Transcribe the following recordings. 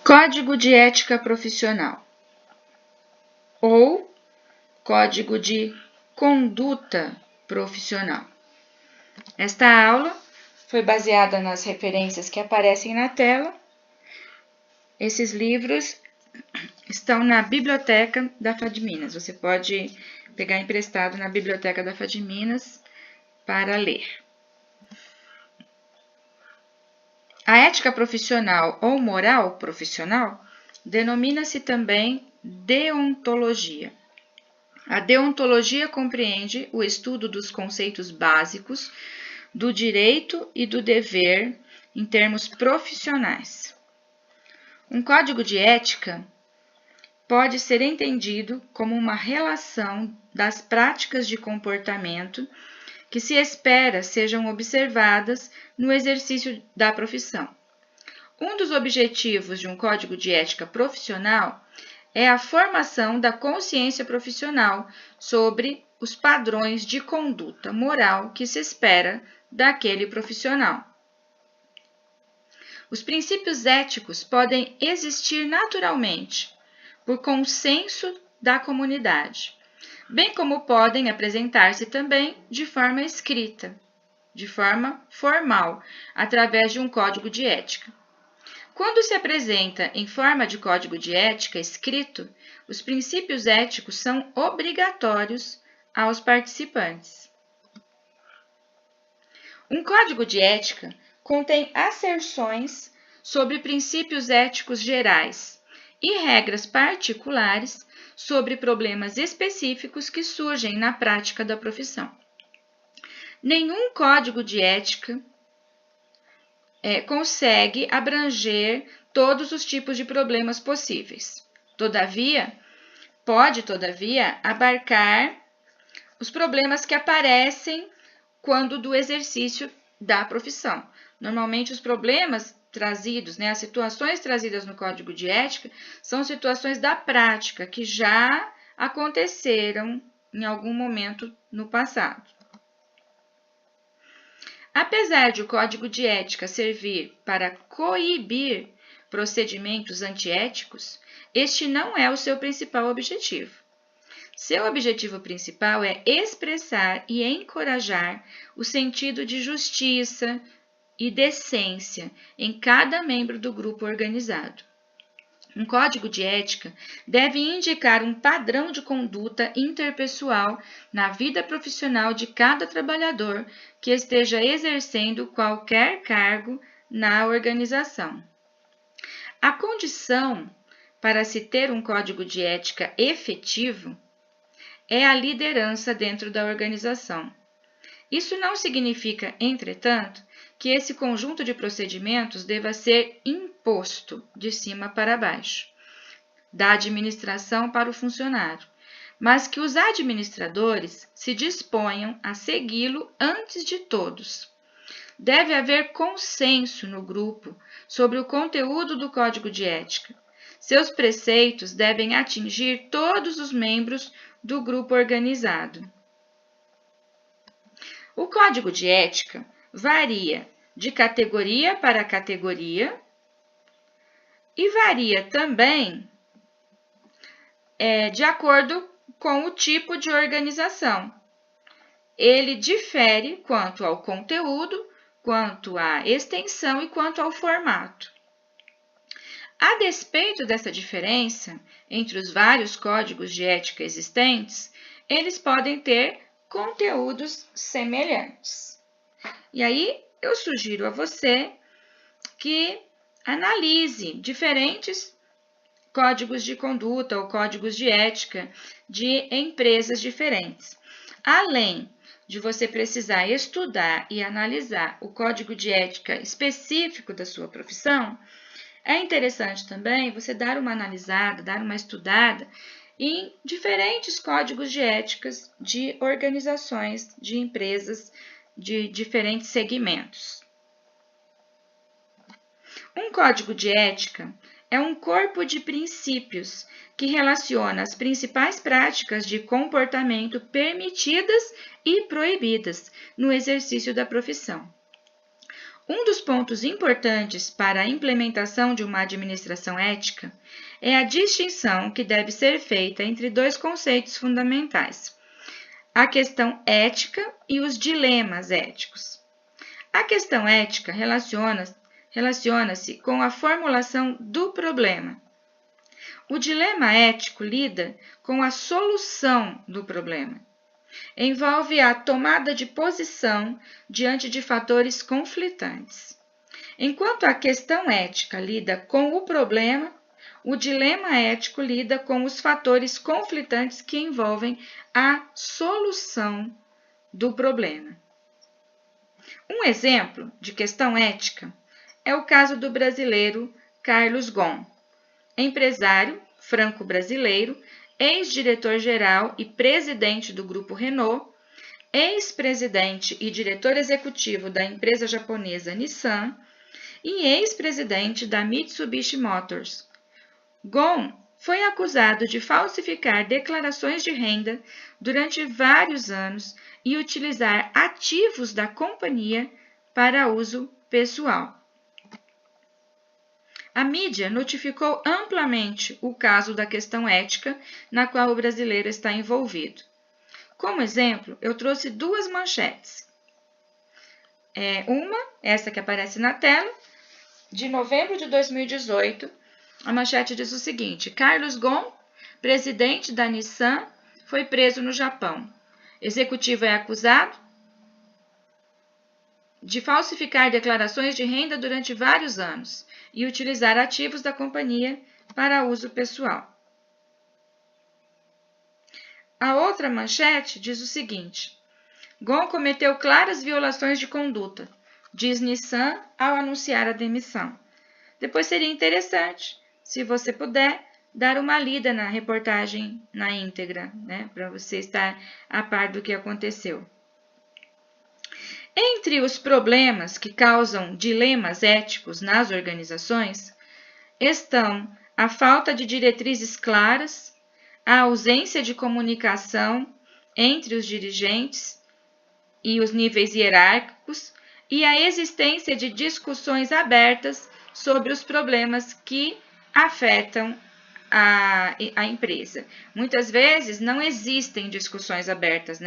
Código de ética profissional ou código de conduta profissional. Esta aula foi baseada nas referências que aparecem na tela. Esses livros estão na biblioteca da FAD-Minas. Você pode pegar emprestado na biblioteca da FAD-Minas para ler. A ética profissional ou moral profissional denomina-se também deontologia. A deontologia compreende o estudo dos conceitos básicos do direito e do dever em termos profissionais. Um código de ética pode ser entendido como uma relação das práticas de comportamento que se espera sejam observadas no exercício da profissão. Um dos objetivos de um código de ética profissional é a formação da consciência profissional sobre os padrões de conduta moral que se espera daquele profissional. Os princípios éticos podem existir naturalmente, por consenso da comunidade, bem como podem apresentar-se também de forma escrita, de forma formal, através de um código de ética. Quando se apresenta em forma de código de ética escrito, os princípios éticos são obrigatórios aos participantes. Um código de ética contém asserções sobre princípios éticos gerais e regras particulares sobre problemas específicos que surgem na prática da profissão. Nenhum código de ética consegue abranger todos os tipos de problemas possíveis. Pode, abarcar os problemas que aparecem quando do exercício da profissão. Normalmente, os problemas trazidos, as situações trazidas no código de ética são situações da prática que já aconteceram em algum momento no passado. Apesar de o código de ética servir para coibir procedimentos antiéticos, este não é o seu principal objetivo. Seu objetivo principal é expressar e encorajar o sentido de justiça e decência em cada membro do grupo organizado. Um código de ética deve indicar um padrão de conduta interpessoal na vida profissional de cada trabalhador que esteja exercendo qualquer cargo na organização. A condição para se ter um código de ética efetivo é a liderança dentro da organização. Isso não significa, entretanto, que esse conjunto de procedimentos deva ser imposto de cima para baixo, da administração para o funcionário, mas que os administradores se disponham a segui-lo antes de todos. Deve haver consenso no grupo sobre o conteúdo do código de ética. Seus preceitos devem atingir todos os membros do grupo organizado. O código de ética varia de categoria para categoria e varia também de acordo com o tipo de organização. Ele difere quanto ao conteúdo, quanto à extensão e quanto ao formato. A despeito dessa diferença entre os vários códigos de ética existentes, eles podem ter conteúdos semelhantes. E aí, eu sugiro a você que analise diferentes códigos de conduta ou códigos de ética de empresas diferentes. Além de você precisar estudar e analisar o código de ética específico da sua profissão, é interessante também você dar uma analisada, dar uma estudada em diferentes códigos de éticas de organizações, de empresas de diferentes segmentos. Um código de ética é um corpo de princípios que relaciona as principais práticas de comportamento permitidas e proibidas no exercício da profissão. Um dos pontos importantes para a implementação de uma administração ética é a distinção que deve ser feita entre dois conceitos fundamentais: a questão ética e os dilemas éticos. A questão ética relaciona-se com a formulação do problema. O dilema ético lida com a solução do problema. Envolve a tomada de posição diante de fatores conflitantes. Enquanto a questão ética lida com o problema, o dilema ético lida com os fatores conflitantes que envolvem a solução do problema. Um exemplo de questão ética é o caso do brasileiro Carlos Ghosn, empresário franco-brasileiro, ex-diretor-geral e presidente do Grupo Renault, ex-presidente e diretor executivo da empresa japonesa Nissan e ex-presidente da Mitsubishi Motors. Ghosn foi acusado de falsificar declarações de renda durante vários anos e utilizar ativos da companhia para uso pessoal. A mídia notificou amplamente o caso da questão ética na qual o brasileiro está envolvido. Como exemplo, eu trouxe duas manchetes. Essa que aparece na tela, de novembro de 2018, a manchete diz o seguinte: Carlos Ghosn, presidente da Nissan, foi preso no Japão. Executivo é acusado de falsificar declarações de renda durante vários anos e utilizar ativos da companhia para uso pessoal. A outra manchete diz o seguinte: Ghosn cometeu claras violações de conduta, diz Nissan ao anunciar a demissão. Depois seria interessante, se você puder, dar uma lida na reportagem na íntegra, para você estar a par do que aconteceu. Entre os problemas que causam dilemas éticos nas organizações estão a falta de diretrizes claras, a ausência de comunicação entre os dirigentes e os níveis hierárquicos e a existência de discussões abertas sobre os problemas que afetam a empresa. Muitas vezes não existem discussões abertas,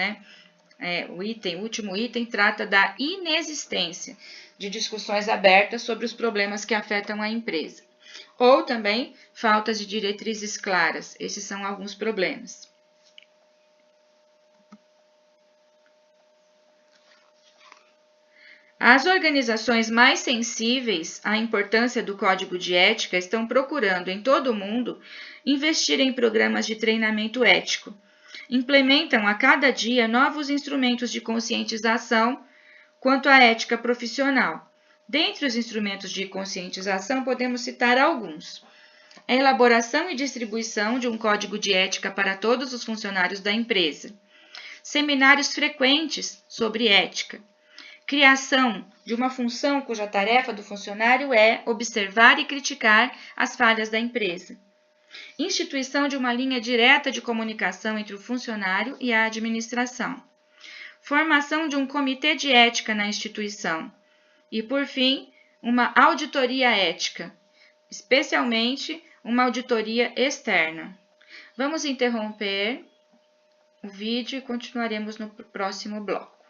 o último item trata da inexistência de discussões abertas sobre os problemas que afetam a empresa. Ou também falta de diretrizes claras. Esses são alguns problemas. As organizações mais sensíveis à importância do código de ética estão procurando, em todo o mundo, investir em programas de treinamento ético. Implementam a cada dia novos instrumentos de conscientização quanto à ética profissional. Dentre os instrumentos de conscientização, podemos citar alguns: a elaboração e distribuição de um código de ética para todos os funcionários da empresa, seminários frequentes sobre ética, criação de uma função cuja tarefa do funcionário é observar e criticar as falhas da empresa, instituição de uma linha direta de comunicação entre o funcionário e a administração, formação de um comitê de ética na instituição e, por fim, uma auditoria ética, especialmente uma auditoria externa. Vamos interromper o vídeo e continuaremos no próximo bloco.